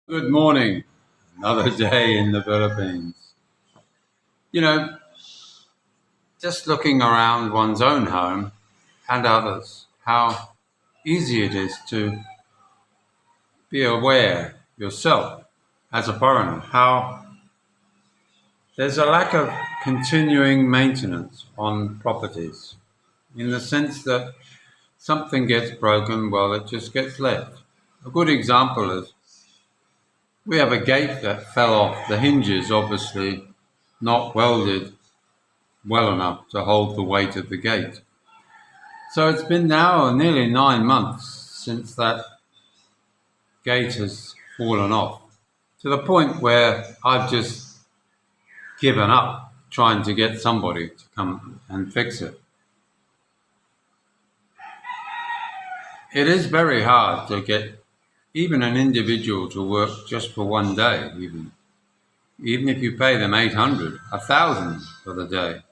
Good morning. Another day in the Philippines. You know, just looking around one's own home and others, how easy it is to be aware yourself as a foreigner, how there's a lack of continuing maintenance on properties in the sense that something gets broken, well, it just gets left. A good example is we have a gate that fell off. The hinges obviously not welded well enough to hold the weight of the gate. So it's been now nearly 9 months since that gate has fallen off, to the point where I've just given up trying to get somebody to come and fix it. It is very hard to get even an individual to work just for one day, even if you pay them 800, 1,000 for the day.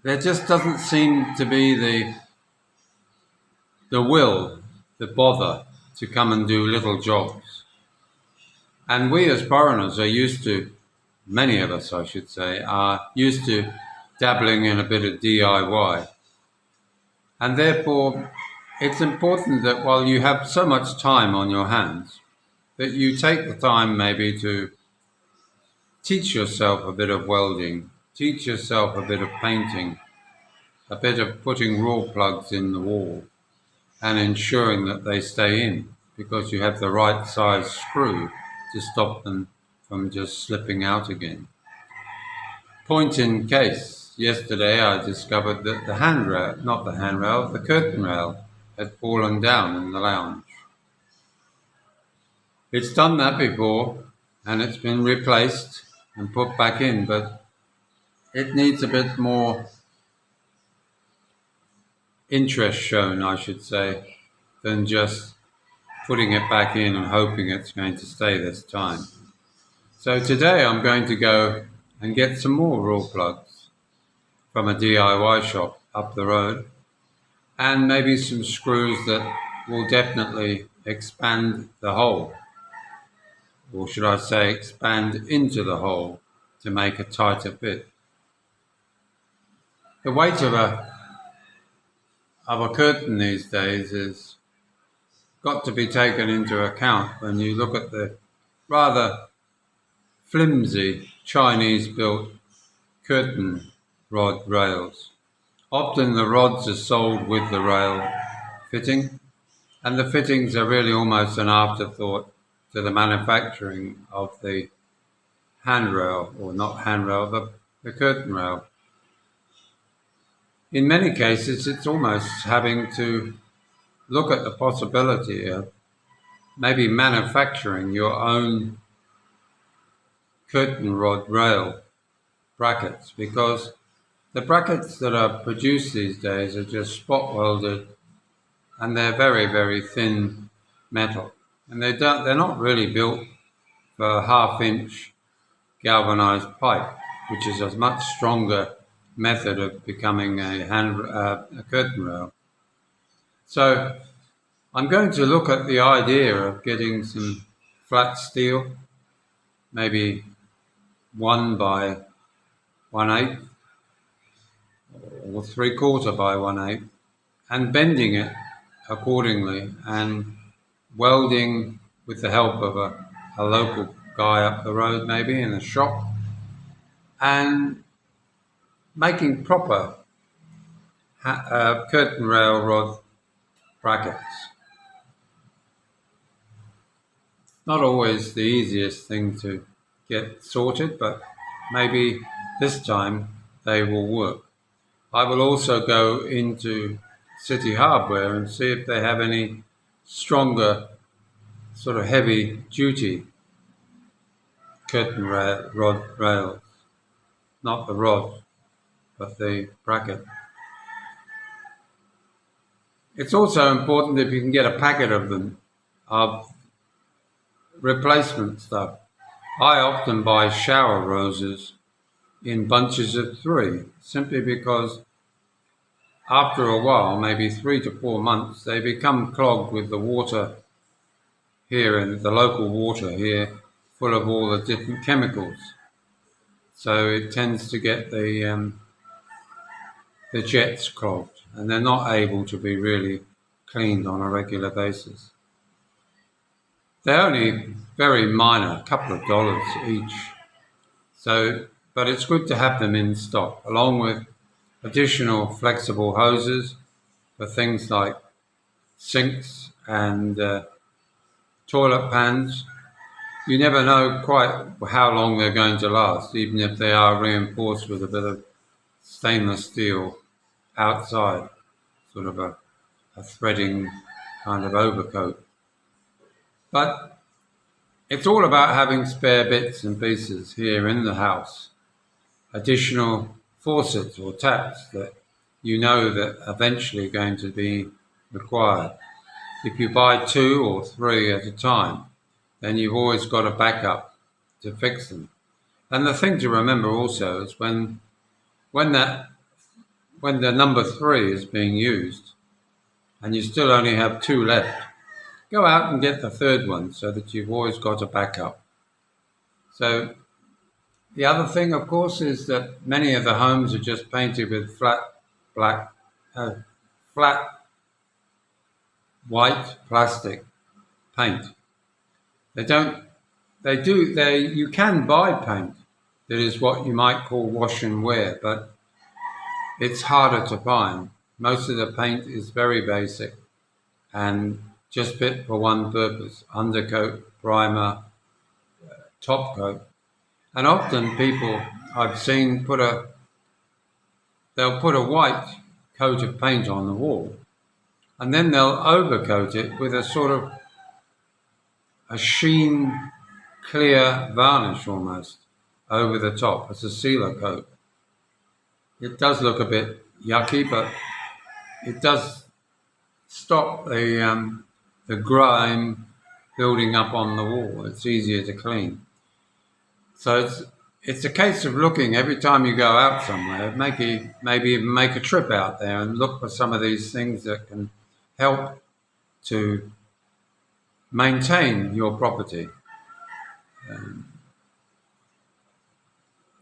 There just doesn't seem to be the will, the bother to come and do little jobs. And we as foreigners are used to, many of us I should say, are used to dabbling in a bit of DIY. And therefore, it's important that while you have so much time on your hands, that you take the time maybe to teach yourself a bit of welding, teach yourself a bit of painting, a bit of putting raw plugs in the wall and ensuring that they stay in because you have the right size screw to stop them from just slipping out again. Point in case, yesterday I discovered that the curtain rail had fallen down in the lounge. It's done that before and it's been replaced and put back in, but it needs a bit more interest shown, I should say, than just putting it back in and hoping it's going to stay this time. So today I'm going to go and get some more raw plugs from a DIY shop up the road and maybe some screws that will definitely expand the hole, or should I say expand into the hole to make a tighter fit. The weight of a curtain these days has got to be taken into account when you look at the rather flimsy Chinese-built curtain rod rails. Often the rods are sold with the rail fitting, and the fittings are really almost an afterthought to the manufacturing of the handrail, or not handrail, the curtain rail. In many cases, it's almost having to look at the possibility of maybe manufacturing your own curtain rod rail brackets, because the brackets that are produced these days are just spot welded and they're very, very thin metal. And they're not really built for a half-inch galvanized pipe, which is a much stronger method of becoming a curtain rail. So I'm going to look at the idea of getting some flat steel, maybe 1 by 1/8 or 3/4 by 1/8, and bending it accordingly and welding with the help of a local guy up the road, maybe in a shop, and making proper curtain rail rod brackets. Not always the easiest thing to get sorted, but maybe this time they will work. I will also go into City Hardware and see if they have any stronger, sort of heavy duty curtain rod rails. Not the rod, but the bracket. It's also important if you can get a packet of them, of replacement stuff. I often buy shower roses in bunches of 3, simply because after a while, maybe 3 to 4 months, they become clogged with the water here in the local water here full of all the different chemicals. So it tends to get the jets clogged, and they're not able to be really cleaned on a regular basis. They're only very minor, a couple of dollars each. So, but it's good to have them in stock, along with additional flexible hoses for things like sinks and toilet pans. You never know quite how long they're going to last, even if they are reinforced with a bit of stainless steel outside, sort of a threading kind of overcoat. But it's all about having spare bits and pieces here in the house, additional faucets or taps that you know that eventually are going to be required. If you buy 2 or 3 at a time, then you've always got a backup to fix them. And the thing to remember also is when the number 3 is being used and you still only have 2 left, go out and get the 3rd one so that you've always got a backup. So the other thing, of course, is that many of the homes are just painted with flat white plastic paint. You can buy paint that is what you might call wash and wear, but it's harder to find. Most of the paint is very basic and just fit for one purpose: undercoat, primer, top coat. And often people I've seen they'll put a white coat of paint on the wall, and then they'll overcoat it with a sort of a sheen, clear varnish almost over the top as a sealer coat. It does look a bit yucky, but it does stop the grime building up on the wall. It's easier to clean. So it's a case of looking every time you go out somewhere, maybe even make a trip out there and look for some of these things that can help to maintain your property.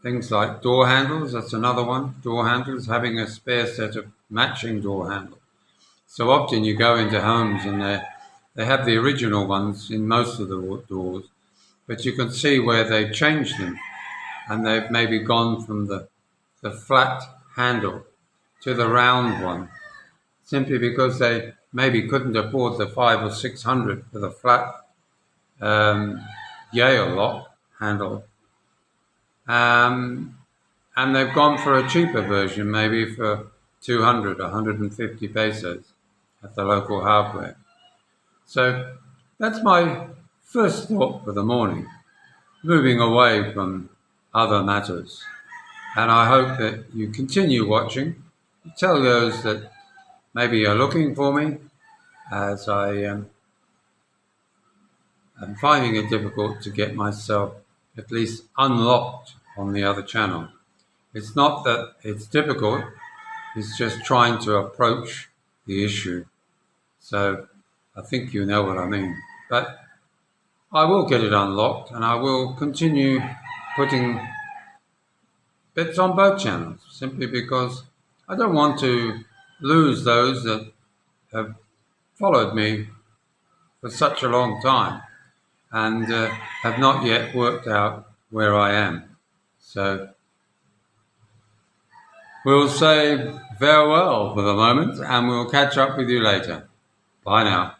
Things like door handles, that's another one. Door handles, having a spare set of matching door handles. So often you go into homes and they have the original ones in most of the doors, but you can see where they've changed them, and they've maybe gone from the flat handle to the round one, simply because they maybe couldn't afford the 500 or 600 for the flat Yale lock handle. And they've gone for a cheaper version, maybe for 200, 150 pesos at the local hardware. So that's my first thought for the morning, moving away from other matters. And I hope that you continue watching. Tell those that maybe you're looking for me, as I am finding it difficult to get myself at least unlocked on the other channel. It's not that it's difficult, it's just trying to approach the issue. So I think you know what I mean. But I will get it unlocked, and I will continue putting bits on both channels, simply because I don't want to lose those that have followed me for such a long time and have not yet worked out where I am. So we'll say farewell for the moment, and we'll catch up with you later. Bye now.